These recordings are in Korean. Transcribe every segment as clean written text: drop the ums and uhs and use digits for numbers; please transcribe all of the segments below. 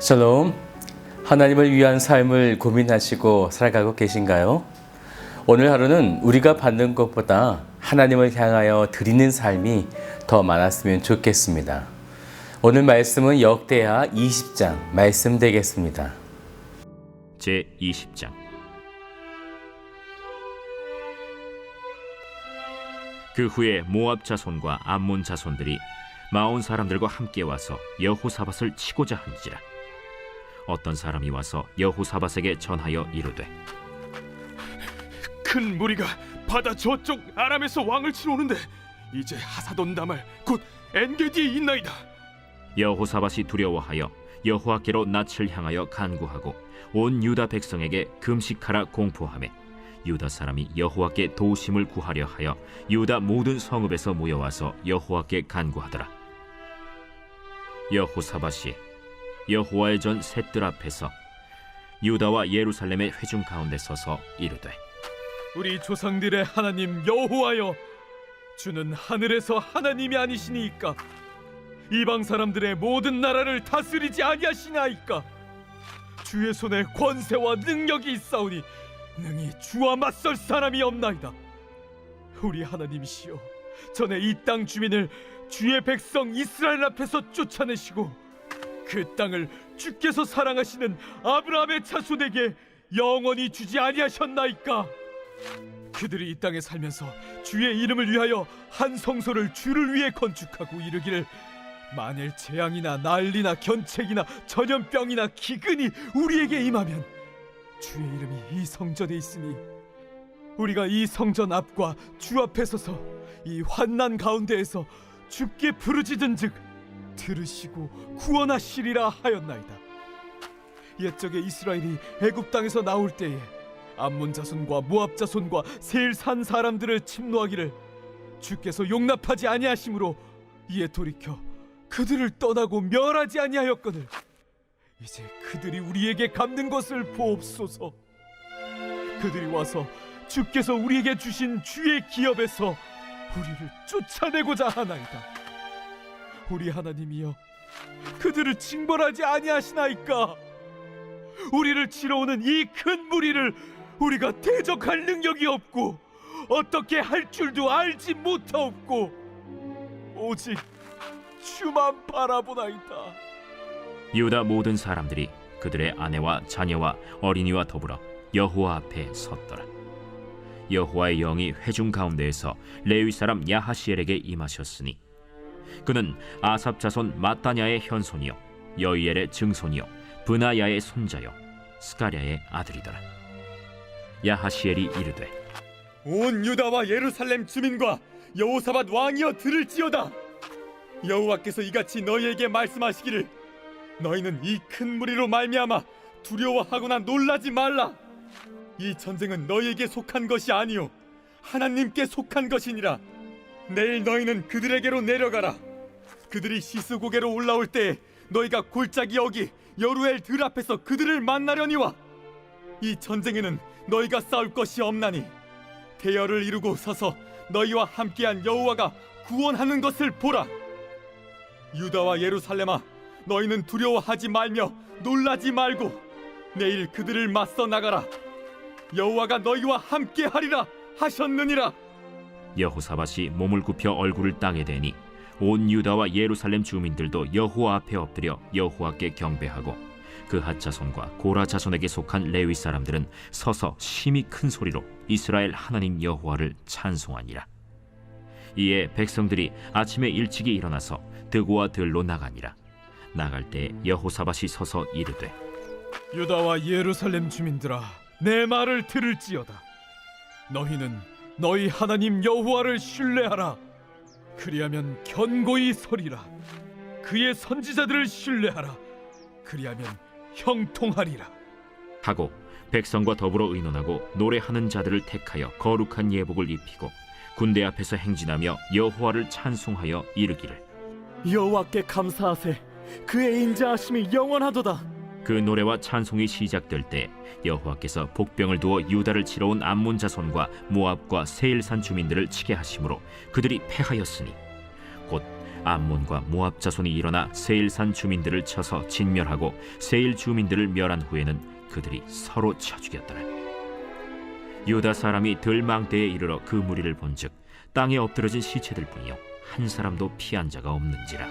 샬롬. 하나님을 위한 삶을 고민하시고 살아가고 계신가요? 오늘 하루는 우리가 받는 것보다 하나님을 향하여 드리는 삶이 더 많았으면 좋겠습니다. 오늘 말씀은 역대하 20장 말씀 되겠습니다. 제20장. 그 후에 모압 자손과 암몬 자손들이 마온 사람들과 함께 와서 여호사밧을 치고자 한지라. 어떤 사람이 와서 여호사밧에게 전하여 이르되, 큰 무리가 바다 저쪽 아람에서 왕을 치러 오는데 이제 하사돈 다말 곧 엔게디에 있나이다. 여호사밧이 두려워하여 여호와께로 낯을 향하여 간구하고 온 유다 백성에게 금식하라 공포하매, 유다 사람이 여호와께 도우심을 구하려 하여 유다 모든 성읍에서 모여와서 여호와께 간구하더라. 여호사밧이 여호와의 전 셋들 앞에서 유다와 예루살렘의 회중 가운데 서서 이르되, 우리 조상들의 하나님 여호와여, 주는 하늘에서 하나님이 아니시니이까 이방 사람들의 모든 나라를 다스리지 아니하시나이까. 주의 손에 권세와 능력이 있사오니 능히 주와 맞설 사람이 없나이다. 우리 하나님이시여, 전에 이 땅 주민을 주의 백성 이스라엘 앞에서 쫓아내시고 그 땅을 주께서 사랑하시는 아브라함의 자손에게 영원히 주지 아니하셨나이까. 그들이 이 땅에 살면서 주의 이름을 위하여 한 성소를 주를 위해 건축하고 이르기를, 만일 재앙이나 난리나 견책이나 전염병이나 기근이 우리에게 임하면 주의 이름이 이 성전에 있으니 우리가 이 성전 앞과 주 앞에 서서 이 환난 가운데에서 주께 부르짖은즉 들으시고 구원하시리라 하였나이다. 옛적에 이스라엘이 애굽 땅에서 나올 때에 암몬 자손과 모압 자손과 세일 산 사람들을 침노하기를 주께서 용납하지 아니하심으로 이에 돌이켜 그들을 떠나고 멸하지 아니하였거늘 이제 그들이 우리에게 갚는 것을 보옵소서. 그들이 와서 주께서 우리에게 주신 주의 기업에서 우리를 쫓아내고자 하나이다. 우리 하나님이여, 그들을 징벌하지 아니하시나이까. 우리를 치러 오는 이 큰 무리를 우리가 대적할 능력이 없고 어떻게 할 줄도 알지 못하옵고 오직 주만 바라보나이다. 유다 모든 사람들이 그들의 아내와 자녀와 어린이와 더불어 여호와 앞에 섰더라. 여호와의 영이 회중 가운데에서 레위 사람 야하시엘에게 임하셨으니 그는 아삽 자손 마따냐의 현손이요 여이엘의 증손이요 브나야의 손자요 스가랴의 아들이더라. 야하시엘이 이르되, 온 유다와 예루살렘 주민과 여호사밧 왕이여 들을지어다. 여호와께서 이같이 너희에게 말씀하시기를, 너희는 이 큰 무리로 말미암아 두려워하거나 놀라지 말라. 이 전쟁은 너희에게 속한 것이 아니요 하나님께 속한 것이니라. 내일 너희는 그들에게로 내려가라. 그들이 시스고개로 올라올 때에 너희가 골짜기 여기 여루엘 들 앞에서 그들을 만나려니와. 이 전쟁에는 너희가 싸울 것이 없나니 대열을 이루고 서서 너희와 함께한 여호와가 구원하는 것을 보라. 유다와 예루살렘아, 너희는 두려워하지 말며 놀라지 말고 내일 그들을 맞서 나가라. 여호와가 너희와 함께하리라 하셨느니라. 여호사밧이 몸을 굽혀 얼굴을 땅에 대니 온 유다와 예루살렘 주민들도 여호와 앞에 엎드려 여호와께 경배하고 그핫 자손과 고라 자손에게 속한 레위 사람들은 서서 심히 큰 소리로 이스라엘 하나님 여호와를 찬송하니라. 이에 백성들이 아침에 일찍이 일어나서 드고와 들로 나가니라. 나갈 때 여호사밧이 서서 이르되, 유다와 예루살렘 주민들아, 내 말을 들을지어다. 너희는 너희 하나님 여호와를 신뢰하라. 그리하면 견고히 서리라. 그의 선지자들을 신뢰하라. 그리하면 형통하리라. 하고 백성과 더불어 의논하고 노래하는 자들을 택하여 거룩한 예복을 입히고 군대 앞에서 행진하며 여호와를 찬송하여 이르기를, 여호와께 감사하세. 그의 인자하심이 영원하도다. 그 노래와 찬송이 시작될 때 여호와께서 복병을 두어 유다를 치러 온 암몬 자손과 모압과 세일산 주민들을 치게 하심으로 그들이 패하였으니 곧 암몬과 모압 자손이 일어나 세일산 주민들을 쳐서 진멸하고 세일 주민들을 멸한 후에는 그들이 서로 쳐 죽였더라. 유다 사람이 들망대에 이르러 그 무리를 본즉 땅에 엎드러진 시체들뿐이요 한 사람도 피한 자가 없는지라.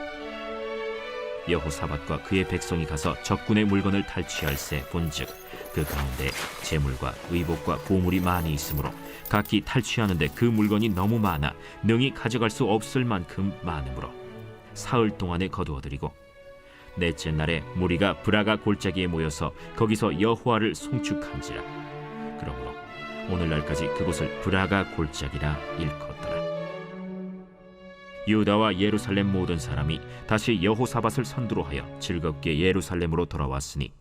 여호사밧과 그의 백성이 가서 적군의 물건을 탈취할새 본즉 그 가운데 재물과 의복과 보물이 많이 있으므로 각기 탈취하는데 그 물건이 너무 많아 능히 가져갈 수 없을 만큼 많으므로 사흘 동안에 거두어들이고 넷째 날에 무리가 브라가 골짜기에 모여서 거기서 여호와를 송축한지라. 그러므로 오늘날까지 그곳을 브라가 골짜기라 일컫더라. 유다와 예루살렘 모든 사람이 다시 여호사밧을 선두로 하여 즐겁게 예루살렘으로 돌아왔으니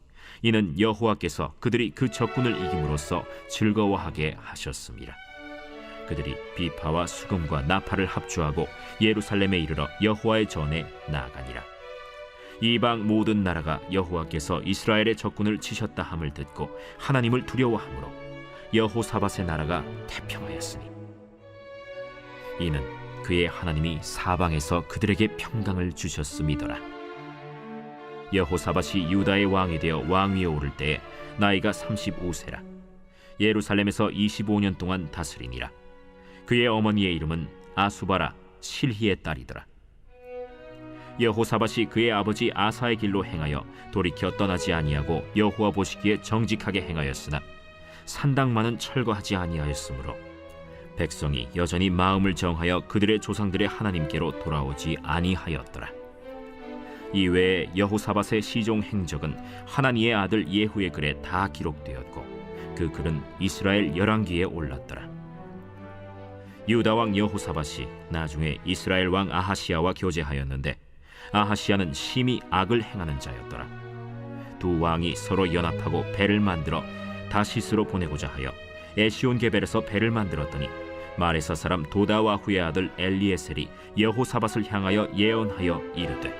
이는 여호와께서 그들이 그 적군을 이김으로써 즐거워하게 하셨습니다. 그들이 비파와 수금과 나팔을 합주하고 예루살렘에 이르러 여호와의 전에 나아가니라. 이방 모든 나라가 여호와께서 이스라엘의 적군을 치셨다 함을 듣고 하나님을 두려워하므로 여호사밧의 나라가 태평하였으니 이는 그의 하나님이 사방에서 그들에게 평강을 주셨음이더라. 여호사밧이 유다의 왕이 되어 왕위에 오를 때에 나이가 35세라. 예루살렘에서 25년 동안 다스리니라. 그의 어머니의 이름은 아수바라 실히의 딸이더라. 여호사밧이 그의 아버지 아사의 길로 행하여 돌이켜 떠나지 아니하고 여호와 보시기에 정직하게 행하였으나 산당만은 철거하지 아니하였으므로 백성이 여전히 마음을 정하여 그들의 조상들의 하나님께로 돌아오지 아니하였더라. 이외에 여호사밧의 시종 행적은 하나니의 아들 예후의 글에 다 기록되었고 그 글은 이스라엘 열왕기에 올랐더라. 유다 왕 여호사밧이 나중에 이스라엘 왕 아하시야와 교제하였는데 아하시야는 심히 악을 행하는 자였더라. 두 왕이 서로 연합하고 배를 만들어 다시스로 보내고자 하여 에시온 게벨에서 배를 만들었더니 마레사 사람 도다와후의 아들 엘리에셀이 여호사밧을 향하여 예언하여 이르되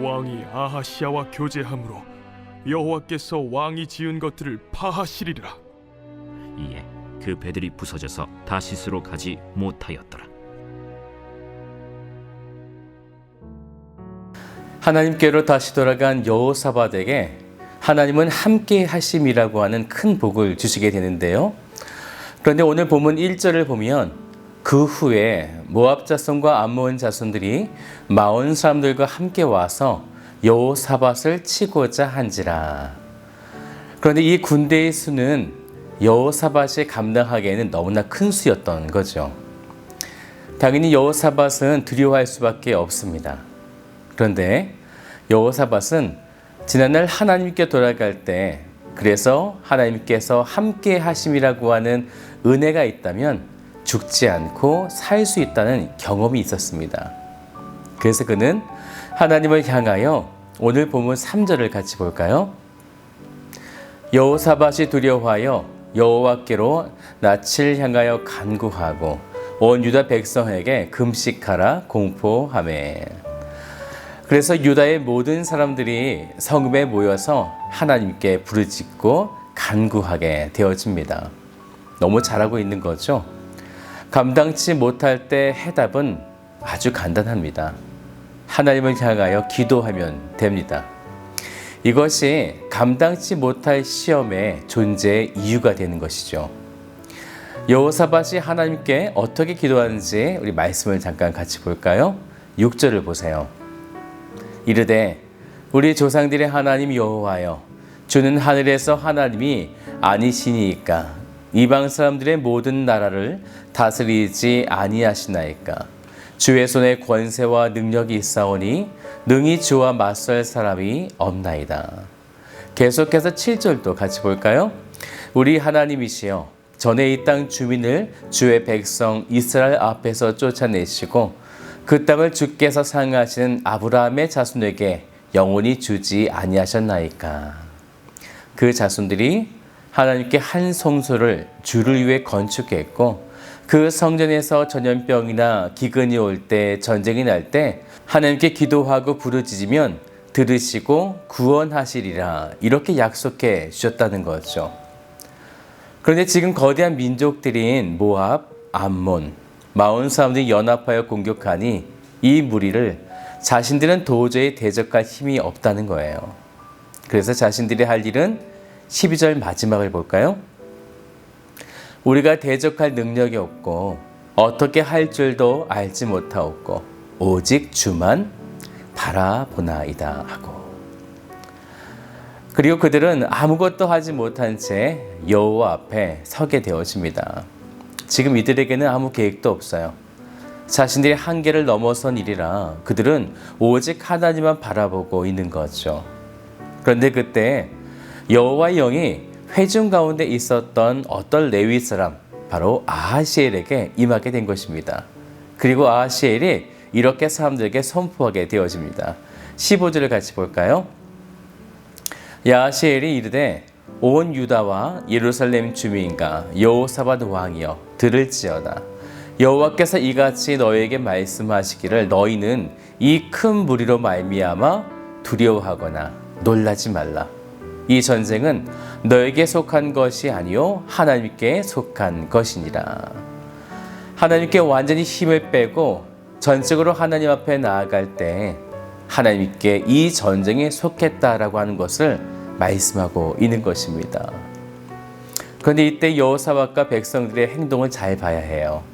왕이 아하시야와 교제함으로 여호와께서 왕이 지은 것들을 파하시리라. 이에 그 배들이 부서져서 다시스로 가지 못하였더라. 하나님께로 다시 돌아간 여호사밧에게 하나님은 함께 하심이라고 하는 큰 복을 주시게 되는데요. 그런데 오늘 본문 1절을 보면 그 후에 모압 자손과 암몬 자손들이 마온 사람들과 함께 와서 여호사밧을 치고자 한지라. 그런데 이 군대의 수는 여호사밧이 감당하기에는 너무나 큰 수였던 거죠. 당연히 여호사밧은 두려워할 수밖에 없습니다. 그런데 여호사밧은 지난날 하나님께 돌아갈 때 그래서 하나님께서 함께 하심이라고 하는 은혜가 있다면 죽지 않고 살 수 있다는 경험이 있었습니다. 그래서 그는 하나님을 향하여 오늘 본문 3절을 같이 볼까요? 여호사밧이 두려워하여 여호와께로 낯을 향하여 간구하고 온 유다 백성에게 금식하라 공포하매. 그래서 유다의 모든 사람들이 성읍에 모여서 하나님께 부르짖고 간구하게 되어집니다. 너무 잘하고 있는 거죠? 감당치 못할 때 해답은 아주 간단합니다. 하나님을 향하여 기도하면 됩니다. 이것이 감당치 못할 시험의 존재의 이유가 되는 것이죠. 여호사밧이 하나님께 어떻게 기도하는지 우리 말씀을 잠깐 같이 볼까요? 6절을 보세요. 이르되 우리 조상들의 하나님 여호와여 주는 하늘에서 하나님이 아니시니이까 이방 사람들의 모든 나라를 다스리지 아니하시나이까 주의 손에 권세와 능력이 있사오니 능히 주와 맞설 사람이 없나이다. 계속해서 7절도 같이 볼까요? 우리 하나님이시여 전에 이 땅 주민을 주의 백성 이스라엘 앞에서 쫓아내시고 그 땅을 주께서 상하시는 아브라함의 자손에게 영원히 주지 아니하셨나이까. 그 자손들이 하나님께 한 성소를 주를 위해 건축했고 그 성전에서 전염병이나 기근이 올 때 전쟁이 날 때 하나님께 기도하고 부르짖으면 들으시고 구원하시리라 이렇게 약속해 주셨다는 거죠. 그런데 지금 거대한 민족들인 모압, 암몬, 마온 사람들이 연합하여 공격하니 이 무리를 자신들은 도저히 대적할 힘이 없다는 거예요. 그래서 자신들이 할 일은 12절 마지막을 볼까요? 우리가 대적할 능력이 없고 어떻게 할 줄도 알지 못하옵고 오직 주만 바라보나이다 하고, 그리고 그들은 아무것도 하지 못한 채 여호와 앞에 서게 되어집니다. 지금 이들에게는 아무 계획도 없어요. 자신들의 한계를 넘어선 일이라 그들은 오직 하나님만 바라보고 있는 거죠. 그런데 그때 여호와의 영이 회중 가운데 있었던 어떤 레위 사람, 바로 아하시엘에게 임하게 된 것입니다. 그리고 아하시엘이 이렇게 사람들에게 선포하게 되어집니다. 15절을 같이 볼까요? 야하시엘이 이르되 온 유다와 예루살렘 주민과 여호사밧 왕이여 들을지어다. 여호와께서 이같이 너희에게 말씀하시기를 너희는 이 큰 무리로 말미암아 두려워하거나 놀라지 말라. 이 전쟁은 너에게 속한 것이 아니요 하나님께 속한 것이니라. 하나님께 완전히 힘을 빼고 전적으로 하나님 앞에 나아갈 때 하나님께 이 전쟁에 속했다라고 하는 것을 말씀하고 있는 것입니다. 그런데 이때 여호사밧과 백성들의 행동을 잘 봐야 해요.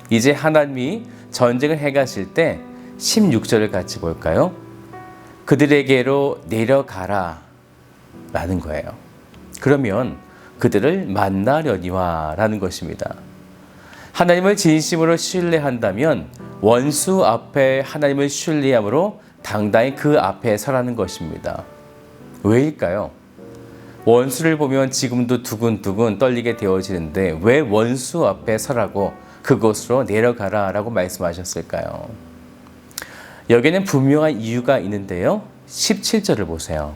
이제 하나님이 전쟁을 해가실 때 16절을 같이 볼까요? 그들에게로 내려가라 라는 거예요. 그러면 그들을 만나려니와 라는 것입니다. 하나님을 진심으로 신뢰한다면 원수 앞에 하나님을 신뢰함으로 당당히 그 앞에 서라는 것입니다. 왜일까요? 원수를 보면 지금도 두근두근 떨리게 되어지는데 왜 원수 앞에 서라고 그곳으로 내려가라 라고 말씀하셨을까요? 여기는 분명한 이유가 있는데요. 17절을 보세요.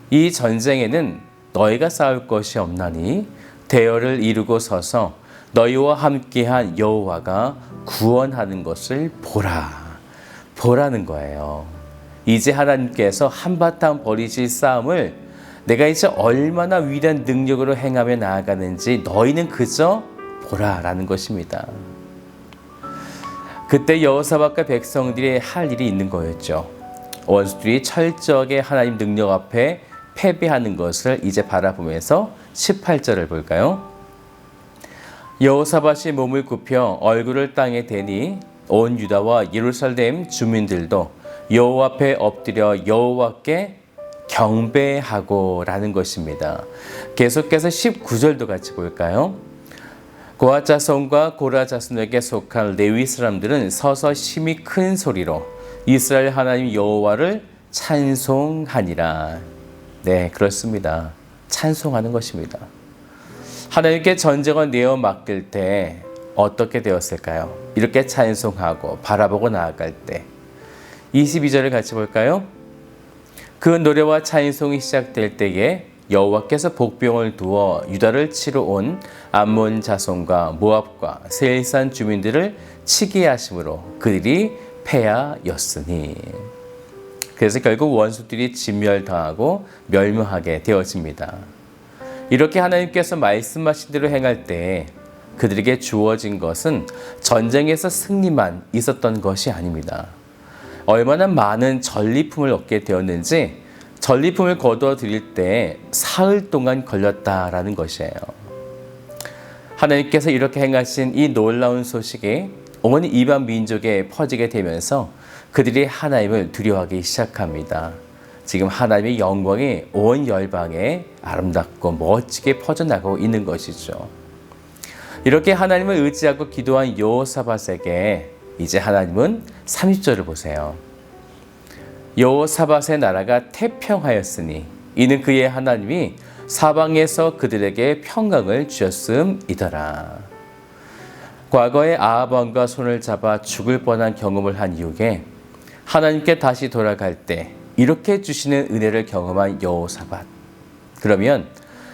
이 전쟁에는 너희가 싸울 것이 없나니 대열을 이루고 서서 너희와 함께한 여호와가 구원하는 것을 보라는 거예요. 이제 하나님께서 한바탕 벌이실 싸움을 내가 이제 얼마나 위대한 능력으로 행하며 나아가는지 너희는 그저 보라라는 것입니다. 그때 여호사밧과 백성들이 할 일이 있는 거였죠. 원수들이 철저하게 하나님 능력 앞에 패배하는 것을 이제 바라보면서 18절을 볼까요? 여호사밧이 몸을 굽혀 얼굴을 땅에 대니 온 유다와 예루살렘 주민들도 여호와 앞에 엎드려 여호와께 경배하고 라는 것입니다. 계속해서 19절도 같이 볼까요? 고핫 자손과 고라 자손에게 속한 레위 사람들은 서서 심히 큰 소리로 이스라엘 하나님 여호와를 찬송하니라. 네, 그렇습니다. 찬송하는 것입니다. 하나님께 전쟁을 내어 맡길 때 어떻게 되었을까요? 이렇게 찬송하고 바라보고 나아갈 때 22절을 같이 볼까요? 그 노래와 찬송이 시작될 때에 여호와께서 복병을 두어 유다를 치러 온 암몬 자손과 모압과 세일산 주민들을 치게 하심으로 그들이 패하였으니. 그래서 결국 원수들이 진멸당하고 멸망하게 되어집니다. 이렇게 하나님께서 말씀하신 대로 행할 때 그들에게 주어진 것은 전쟁에서 승리만 있었던 것이 아닙니다. 얼마나 많은 전리품을 얻게 되었는지 전리품을 거두어 드릴 때 사흘 동안 걸렸다라는 것이에요. 하나님께서 이렇게 행하신 이 놀라운 소식이 온 이방 민족에 퍼지게 되면서 그들이 하나님을 두려워하기 시작합니다. 지금 하나님의 영광이 온 열방에 아름답고 멋지게 퍼져나가고 있는 것이죠. 이렇게 하나님을 의지하고 기도한 여호사밧에게 이제 하나님은 30절을 보세요. 여호사밧의 나라가 태평하였으니 이는 그의 하나님이 사방에서 그들에게 평강을 주셨음이더라. 과거에 아합 왕과 손을 잡아 죽을 뻔한 경험을 한 이후에 하나님께 다시 돌아갈 때 이렇게 주시는 은혜를 경험한 여호사밧. 그러면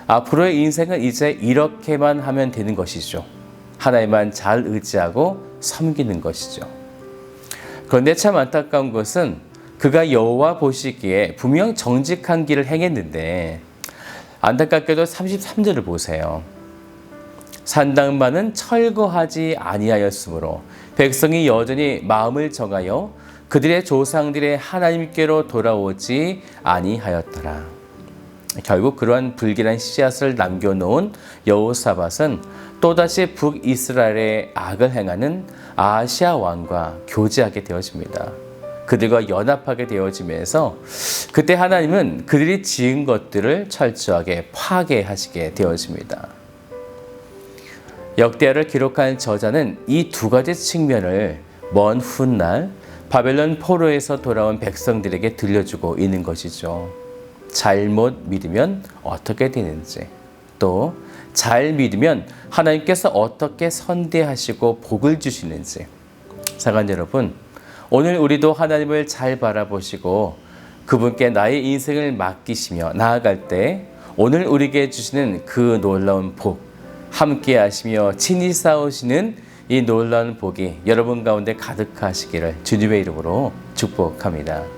앞으로의 인생은 이제 이렇게만 하면 되는 것이죠. 하나님만 잘 의지하고 섬기는 것이죠. 그런데 참 안타까운 것은 그가 여호와 보시기에 분명 정직한 길을 행했는데 안타깝게도 33절을 보세요. 산당만은 철거하지 아니하였으므로 백성이 여전히 마음을 정하여 그들의 조상들의 하나님께로 돌아오지 아니하였더라. 결국 그러한 불길한 씨앗을 남겨놓은 여호사밧은 또다시 북이스라엘의 악을 행하는 아하시아 왕과 교제하게 되어집니다. 그들과 연합하게 되어지면서 그때 하나님은 그들이 지은 것들을 철저하게 파괴하시게 되어집니다. 역대하를 기록한 저자는 이 두 가지 측면을 먼 훗날 바벨론 포로에서 돌아온 백성들에게 들려주고 있는 것이죠. 잘못 믿으면 어떻게 되는지, 또 잘 믿으면 하나님께서 어떻게 선대하시고 복을 주시는지. 사랑하는 여러분, 오늘 우리도 하나님을 잘 바라보시고 그분께 나의 인생을 맡기시며 나아갈 때 오늘 우리에게 주시는 그 놀라운 복, 함께 하시며 친히 싸우시는 이 놀라운 복이 여러분 가운데 가득하시기를 주님의 이름으로 축복합니다.